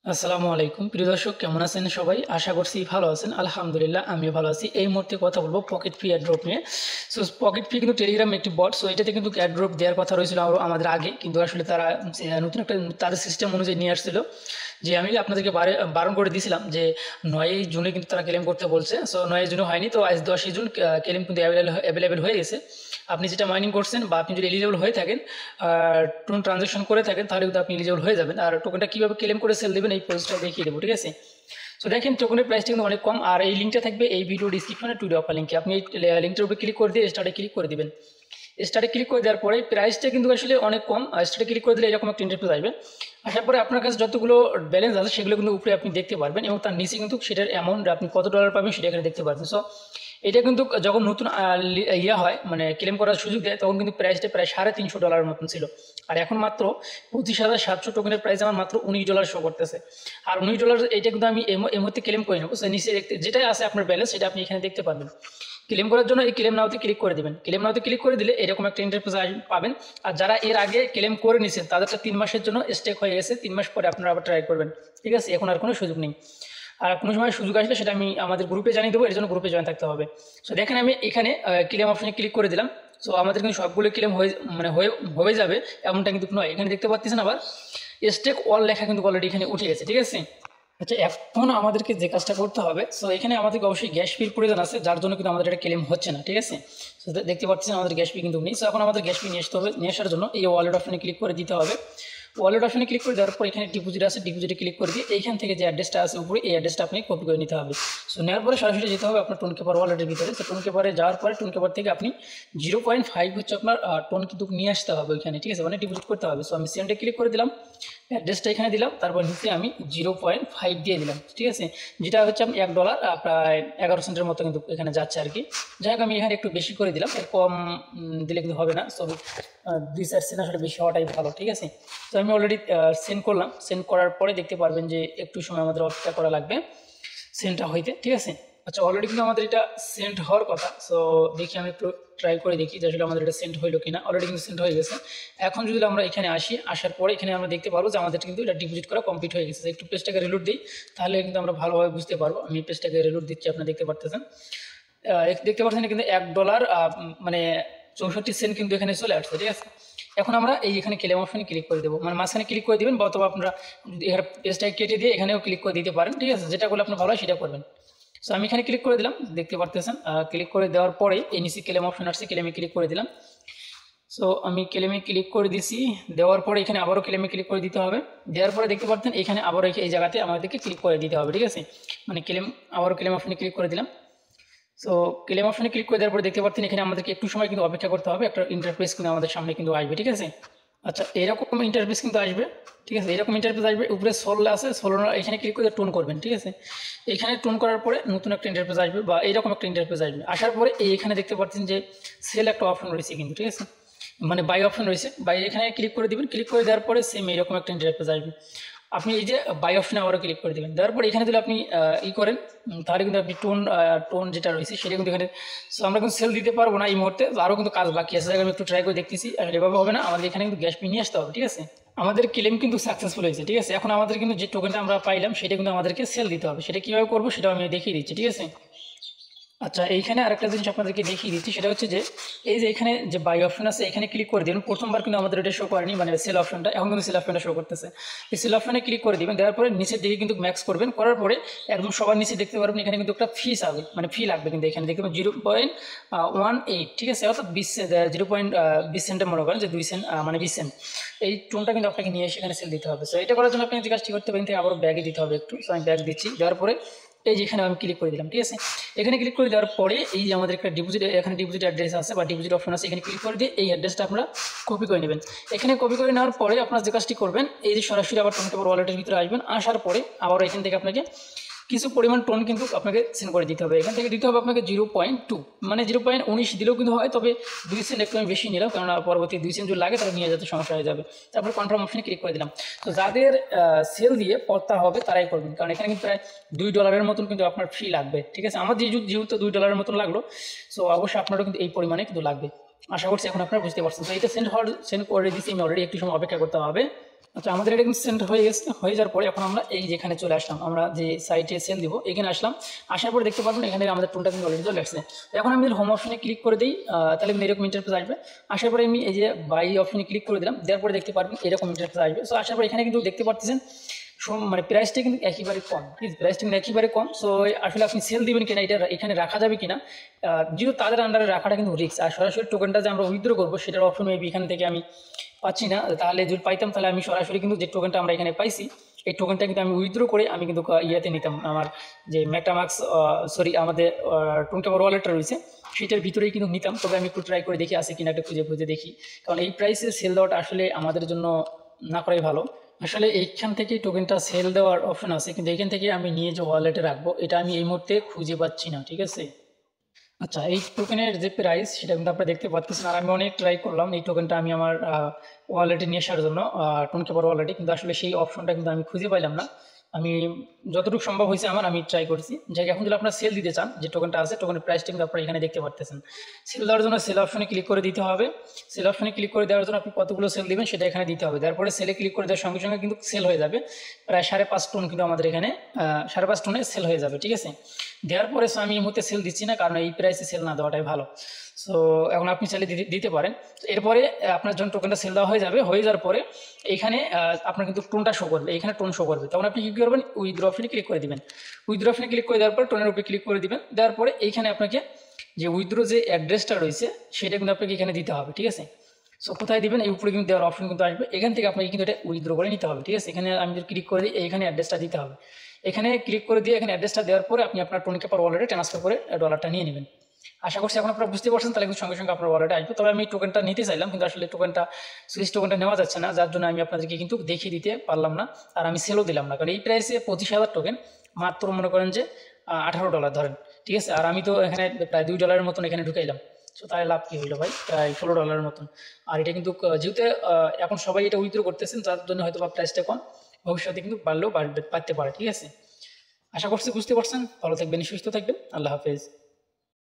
আসসালামু আলাইকুম প্রিয় দর্শক, কেমন আছেন সবাই? আশা করছি ভালো আছেন। আলহামদুলিল্লাহ, আমিও ভালো আছি। এই মুহূর্তে কথা বলবো পকেট ফ্রি অ্যাড্রপ নিয়ে। সো পকেট ফ্রি কিন্তু টেলিগ্রাম একটি বট। সো এটাতে কিন্তু অ্যাড্রপ দেওয়ার কথা রয়েছিল আমাদের আগে, কিন্তু আসলে তারা নতুন একটা তাদের সিস্টেম অনুযায়ী নিয়ে আসছিল। যে আমি আপনাদেরকে বারণ করে দিয়েছিলাম যে 9ই জুনে কিন্তু তারা ক্লেম করতে বলছে। সো 9ই জুনে হয়নি, তো আজ 10ই জুন ক্লেম কিন্তু অ্যাভেলেবেল হয়ে গেছে। আপনি যেটা মাইনিং করছেন বা আপনি যদি এলিজিবল হয়ে থাকেন, টোন ট্রানজাকশন করে থাকেন, তাহলে কিন্তু আপনি এলিজিবল হয়ে যাবেন। আর টোকেনটা কীভাবে ক্লেম করে সেল দেবেন এই প্রসেসটা দেখিয়ে দেবো, ঠিক আছে? সো দেখেন, টোকেনের প্রাইসটা কিন্তু অনেক কম। আর এই লিঙ্কটা থাকবে এই ভিডিও ডিসক্রিপশনে, টুডে অফার লিঙ্কে। আপনি এই লিঙ্কটার উপরে ক্লিক করে দিয়ে স্টার্টে ক্লিক করে দিবেন। স্টার্টে ক্লিক করে দেওয়ার পরে প্রাইসটা কিন্তু আসলে অনেক কম। স্টার্টে ক্লিক করে দিলে এরকম একটা ইন্টারফেস আসবে। আসার পরে আপনার কাছে যতগুলো ব্যালেন্স আছে সেগুলো কিন্তু উপরে আপনি দেখতে পারবেন, এবং তার নিচে কিন্তু সেটার অ্যামাউন্ট আপনি কত ডলার পাবেন সেটা এখানে দেখতে পারবেন। সো এটা কিন্তু যখন নতুন ইয়ে হয়, মানে ক্লেম করার সুযোগ দেয়, তখন কিন্তু প্রাইসটা প্রায় $350 মতন ছিল। আর এখন মাত্র 25,700 টোকেনের প্রাইস আমার মাত্র $19 শো করতেছে। আর $19 এটা কিন্তু আমি এই মুহূর্তে ক্লেম করে নেবো। নিচে দেখতে যেটাই আছে আপনার ব্যালেন্স, সেটা আপনি এখানে দেখতে পারবেন। ক্লেম করার জন্য এই ক্লেম নাওতে ক্লিক করে দেবেন। ক্লেম নাওতে ক্লিক করে দিলে এরকম একটা ইন্টারফেস পাবেন। আর যারা এর আগে ক্লেম করে নিয়েছেন তাদেরটা 3 মাসের জন্য স্টেক হয়ে গেছে। 3 মাস পরে আপনারা আবার ট্রাই করবেন, ঠিক আছে? এখন আর কোনো সুযোগ নেই। আর কোনো সময় সুযোগ আসলে সেটা আমি আমাদের গ্রুপে জানিয়ে দেবো, এর জন্য গ্রুপে জয়েন থাকতে হবে। সো দেখেন, আমি এখানে ক্লেম অপশনে ক্লিক করে দিলাম। সো আমাদের কিন্তু সবগুলো ক্লেম হয়ে যাবে এমনটা কিন্তু নয়। এখানে দেখতে পাচ্ছেন আবার স্টেক অল লেখা কিন্তু অলরেডি এখানে উঠে গেছে, ঠিক আছে? আচ্ছা, এখন আমাদেরকে যে কাজটা করতে হবে, সো এখানে আমাদেরকে অবশ্যই গ্যাস ফির প্রয়োজন আছে, যার জন্য কিন্তু আমাদের এটা ক্লেম হচ্ছে না, ঠিক আছে? সো দেখতে পাচ্ছেন আমাদের গ্যাস ফি কিন্তু নেই। সো এখন আমাদের গ্যাস ফি নিয়ে আসতে হবে। নিয়ে আসার জন্য এই ওয়ালেট অপশনে ক্লিক করে দিতে হবে। ওয়ালেট অপশনে ক্লিক করে দেওয়ার পর এখানে ডিপোজিট আছে, ডিপোজিটে ক্লিক করে দিয়ে এইখান থেকে যে অ্যাড্রেসটা আছে উপরে, এই অ্যাড্রেসটা আপনি কপি করে নিতে হবে। সো নেওয়ার পরে সরাসরি যেতে হবে আপনার টোন কেপার ওয়ালেটের ভিতরে। সো টোন কেপারে যাওয়ার পরে টোন কেপার থেকে আপনি 0.5 হচ্ছে আপনার টোন কিন্তু নিয়ে আসতে হবে ওইখানে, ঠিক আছে? মানে ডিপোজিট করতে হবে। সো আমি সেন্ডে ক্লিক করে দিলাম, অ্যাড্রেসটা এখানে দিলাম, তারপর নিচে আমি 0.5 দিয়ে দিলাম, ঠিক আছে? যেটা হচ্ছে আমি $1 প্রায় 11 সেন্টের মতো কিন্তু এখানে যাচ্ছে আর কি। যাই হোক, আমি এখানে একটু বেশি করে দিলাম, এর কম দিলে কিন্তু হবে না। সো 2-4 সেন্ট আসলে বেশি হওয়াটাই ভালো, ঠিক আছে? তো আমি অলরেডি সেন্ড করলাম। সেন্ড করার পরে দেখতে পারবেন যে একটু সময় আমাদের অপেক্ষা করা লাগবে সেন্টটা হইতে, ঠিক আছে? আচ্ছা, অলরেডি কিন্তু আমাদের এটা সেন্ট হওয়ার কথা। সো দেখি, আমি একটু ট্রাই করে দেখি যে আসলে আমাদের এটা সেন্ট হইলো কিনা। অলরেডি কিন্তু সেন্ট হয়ে গেছে। এখন যদি আমরা এখানে আসি, আসার পরে এখানে আমরা দেখতে পারবো যে আমাদের কিন্তু এটা ডিপোজিট করা কমপ্লিট হয়ে গেছে। একটু পেজটাকে রিলোড দিই, তাহলে কিন্তু আমরা ভালোভাবে বুঝতে পারবো। আমি পেজটাকে রিলোড দিচ্ছি, আপনারা দেখতে পারতেছেন। দেখতে পাচ্ছেন কিন্তু $1 মানে 64 সেন্ট কিন্তু এখানে চলে আসছে, ঠিক আছে? এখন আমরা এখানে ক্লেম অপশনে ক্লিক করে দেবো, মানে মাঝখানে ক্লিক করে দেবেন, অথবা আপনারা এখানে পেজটাকে কেটে দিয়ে এখানেও ক্লিক করে দিতে পারেন, ঠিক আছে? যেটা করলে আপনার ভালো হয় সেটা করবেন। সো আমি এখানে ক্লিক করে দিলাম, দেখতে পারতেছেন। ক্লিক করে দেওয়ার পরে এই নিচে ক্লেম অপশন আসছে, ক্লেমে ক্লিক করে দিলাম। সো আমি ক্লেমে ক্লিক করে দিছি। দেওয়ার পরে এখানে আবারও ক্লেমে ক্লিক করে দিতে হবে। দেওয়ার পরে দেখতে পাচ্ছেন এখানে আবারও এই জায়গাতে আমাদেরকে ক্লিক করে দিতে হবে, ঠিক আছে? মানে আবারও ক্লেম অপশনে ক্লিক করে দিলাম। সো ক্লেম অপশনে ক্লিক করে দেওয়ার পরে দেখতে পাচ্ছেন এখানে আমাদেরকে একটু সময় কিন্তু অপেক্ষা করতে হবে। একটা ইন্টারফেস কিন্তু আমাদের সামনে কিন্তু আসবে, ঠিক আছে? আচ্ছা, এরকম ইন্টারফেস কিন্তু আসবে, ঠিক আছে? এরকম ইন্টারফেস আসবে। উপরে সোল আছে, সোল এখানে ক্লিক করে টোন করবেন, ঠিক আছে? এখানে টোন করার পরে নতুন একটা ইন্টারফেস আসবে, বা এইরকম একটা ইন্টারফেস আসবে। আসার পরে এখানে দেখতে পাচ্ছেন যে সেল একটা অপশন রয়েছে কিন্তু, ঠিক আছে? মানে বাই অপশন রয়েছে। বাই এখানে ক্লিক করে দিবেন। ক্লিক করে দেওয়ার পরে সেম এরকম একটা ইন্টারফেস আসবে। আপনি এই যে বাই অপশনে আবারও ক্লিক করে দেবেন। দেওয়ার পরে এখানে যদি আপনি করেন, তাহলে কিন্তু আপনি টোন যেটা রয়েছে সেটা কিন্তু এখানে। সো আমরা কিন্তু সেল দিতে পারবো না এই মুহূর্তে, আরও কিন্তু কাজ বাকি আছে। আমি একটু ট্রাই করে দেখতেছি, আর এভাবে হবে না। আমাদের এখানে কিন্তু গ্যাস পি নিয়ে আসতে হবে, ঠিক আছে? আমাদের ক্লেম কিন্তু সাকসেসফুল হয়েছে, ঠিক আছে? এখন আমাদের কিন্তু যে টোকেনটা আমরা পাইলাম সেটা কিন্তু আমাদেরকে সেল দিতে হবে। সেটা কীভাবে করবো সেটাও আমি দেখিয়ে দিচ্ছি, ঠিক আছে? আচ্ছা, এইখানে আরেকটা জিনিস আপনাদেরকে দেখিয়ে দিচ্ছি, সেটা হচ্ছে যে এই যে এখানে যে বাই অপশন আছে, এখানে ক্লিক করে দিবেন। প্রথমবার কিন্তু আমাদের এটা শো করেনি, মানে সেল অপশনটা। এখন কিন্তু সেল অপশনটা শো করতেছে। এই সেল অপশনে ক্লিক করে দিবেন। দেওয়ার পরে নিচের দিকে কিন্তু ম্যাক্স করবেন। করার পরে একদম সবার নিচে দেখতে পারবেন এখানে কিন্তু একটা ফিস হবে, মানে ফি লাগবে কিন্তু। এখানে দেখতে পাবেন 0.18, ঠিক আছে? অর্থাৎ 0.20 সেন্টের মনে করেন যে 2 সেন্ট, মানে 20 সেন্ট। এই টোনটা কিন্তু আপনাকে নিয়ে এসে এখানে সেল দিতে হবে। সো এটা করার জন্য আপনি যে কাজটি করতে পারেন, আবারও ব্যাগে দিতে হবে একটু। সো আমি ব্যাগ দিচ্ছি। দেওয়ার পরে এই যেখানে আমি ক্লিক করে দিলাম, ঠিক আছে? এখানে ক্লিক করে দেওয়ার পরে এই যে আমাদের একটা এখানে ডিপোজিট অ্যাড্রেস আছে বা ডিপোজিট অপশন আছে, এখানে ক্লিক করে দিয়ে এই অ্যাড্রেসটা আপনারা কপি করে নেবেন। এখানে কপি করে নেওয়ার পরে আপনারা যে কাজটি করবেন, এই যে সরাসরি আবার টোন পেপার ওয়ালেটের ভিতরে আসবেন। আসার পরে আবার এখান থেকে আপনাকে কিছু পরিমাণ টোন কিন্তু আপনাকে সেন্ড করে দিতে হবে। এখান থেকে দিতে হবে আপনাকে 0.2, মানে 0.19 দিলেও কিন্তু হয়, তবে 2 সেন্ট একটু আমি বেশি নিলাম, কারণ পরবর্তী 2 সেন্ট যদি লাগে তাহলে নিয়ে যেতে সমস্যা হয়ে যাবে। তারপর কনফার্ম অপশনে ক্লিক করে দিলাম। তো যাদের সেল দিয়ে পড়তা হবে তারাই করবেন, কারণ এখানে কিন্তু প্রায় $2 মতন কিন্তু আপনার ফি লাগবে, ঠিক আছে? আমার যেহেতু $2 মতন লাগলো, সো অবশ্যই আপনারও কিন্তু এই পরিমাণে কিন্তু লাগবে। আশা করছি এখন আপনারা বুঝতে পারছেন। তো এটা সেন্ড করে দিচ্ছি আমি অলরেডি, একটু সময় অপেক্ষা করতে হবে। আচ্ছা, আমাদের এটা কিন্তু সেন্ড হয়ে গেছে। হয়ে যাওয়ার পরে এখন আমরা এই যেখানে চলে আসলাম, আমরা যে সাইটে সেল দিব এখানে আসলাম। আসার পরে দেখতে পারবেন এখানে আমাদের টোনটা কিন্তু অলরেডি চলে আসছে। এখন আমি হোম অপশনে ক্লিক করে দিই, তাহলে কিন্তু এরকম ইন্টারফেস আসবে। আসার পরে আমি এই যে বাই অপশনে ক্লিক করে দিলাম, দেওয়ার পরে দেখতে পারবেন এরকম ইন্টারফেস আসবে। সো আসার পরে এখানে কিন্তু দেখতে পাচ্ছেন মানে প্রাইসটা কিন্তু একেবারে কম, প্রাইসটা কিন্তু একেবারে কম। সো আসলে আপনি সেল দিবেন কিনা, এটা এখানে রাখা যাবে কিনা, যেহেতু তাদের আন্ডারে রাখাটা কিন্তু রিস্ক। আর সরাসরি টোকেনটা যে আমরা উইথড্র করবো সেটার অপশন মেবি এখান থেকে আমি পাচ্ছি না। তাহলে যদি পাইতাম তাহলে আমি সরাসরি কিন্তু যে টোকেনটা আমরা এখানে পাইছি এই টোকেনটা কিন্তু আমি উইথড্র করে আমি কিন্তু ইয়েতে নিতাম, আমার যে মেটামাক্স আমাদের টোনকেপার ওয়ালেটটা রয়েছে সেটার ভিতরেই কিন্তু নিতাম। তবে আমি একটু ট্রাই করে দেখি আছে কিনা, একটা খুঁজে খুঁজে দেখি, কারণ এই প্রাইসে সেল দেওয়াটা আসলে আমাদের জন্য না করাই ভালো। আসলে এইখান থেকে টোকেনটা সেল দেওয়ার অপশন আছে, কিন্তু এইখান থেকে আমি নিয়ে যে ওয়ালেটে রাখবো এটা আমি এই মুহূর্তে খুঁজে পাচ্ছি না, ঠিক আছে। আচ্ছা, এই টোকেনের যে প্রাইস সেটা কিন্তু আপনারা দেখতে পাচ্ছেন। আর আমি অনেক ট্রাই করলাম এই টোকেনটা আমি আমার ওয়ালেটে নিয়ে আসার জন্য, টোনকেপার ওয়ালেটে, কিন্তু আসলে সেই অপশনটা কিন্তু আমি খুঁজে পাইলাম না। আমি যতটুকু সম্ভব হয়েছে আমি ট্রাই করেছি। যাই এখন যদি আপনারা সেল দিতে চান, যে টোকেনটা আছে টোকেনের প্রাইসটা কিন্তু আপনারা এখানে দেখতে পারতেছেন। সেল দেওয়ার জন্য সেল অপশনে ক্লিক করে দিতে হবে। সেল অপশনে ক্লিক করে দেওয়ার জন্য আপনি কতগুলো সেল দিবেন সেটা এখানে দিতে হবে। তারপরে সেলে ক্লিক করে দেওয়ার সঙ্গে সঙ্গে কিন্তু সেল হয়ে যাবে। প্রায় 5.5 টন কিন্তু আমাদের এখানে 5.5 টনে সেল হয়ে যাবে, ঠিক আছে। দেওয়ার পরে আমি এই মুহূর্তে সেল দিচ্ছি না, কারণ এই প্রাইসে সেল না দেওয়াটাই ভালো। সো এখন আপনি চাইলে দিতে পারেন। এরপরে আপনার যখন টোকেনটা সেল দেওয়া হয়ে যাওয়ার পরে এইখানে আপনার কিন্তু টোনটা শো করবে, এইখানে টোন শো করবে। তখন আপনি কী করবেন, উইথড্র অপশনে ক্লিক করে দিবেন। উইথড্র অপশনে ক্লিক করে দেওয়ার পর টোনের উপরে ক্লিক করে দিবেন। দেওয়ার পরে এইখানে আপনাকে যে উইথড্র যে অ্যাড্রেসটা রয়েছে সেটা কিন্তু আপনাকে এখানে দিতে হবে, ঠিক আছে। সো কোথায় দিবেন, এই উপরে কিন্তু দেওয়ার অপশন কিন্তু আসবে, এখান থেকে আপনাকে কিন্তু এটা উইথড্র করে নিতে হবে, ঠিক আছে। এখানে আমি যদি ক্লিক করে দিই এইখানে অ্যাড্রেসটা দিতে হবে। এখানে ক্লিক করে দিয়ে এখানে অ্যাড্রেসটা দেওয়ার পরে আপনি আপনার টোনকেপার ওয়ালেটে ট্রান্সফার করে ডলারটা নিয়ে নেবেন। আশা করছি এখন আপনারা বুঝতে পারছেন, তাহলে কিন্তু সঙ্গে সঙ্গে আপনার ওয়ালেটে আসবে। তবে আমি টোকেনটা নিতে চাইলাম, কিন্তু আসলে সুইচ টোকেনটা নেওয়া যাচ্ছে না, যার জন্য আমি আপনাদেরকে কিন্তু দেখিয়ে দিতে পারলাম না। আর আমি সেলও দিলাম না, কারণ এই প্রাইসে 25,000 টোকেন মাত্র মনে করেন যে $18 ধরেন, ঠিক আছে। আর আমি তো এখানে প্রায় $2 মতন এখানে ঢুকাইলাম। সো তাহলে লাভ কী হইলো ভাই, প্রায় $16 মতন। আর এটা কিন্তু যেহেতু এখন সবাই এটা উইথড্র করতেছেন, যার জন্য হয়তো বা প্রাইসটা কম, ভবিষ্যতে কিন্তু বাড়তে পারে, ঠিক আছে। আশা করছি বুঝতে পারছেন। ভালো থাকবেন, সুস্থ থাকবেন, আল্লাহ হাফেজ।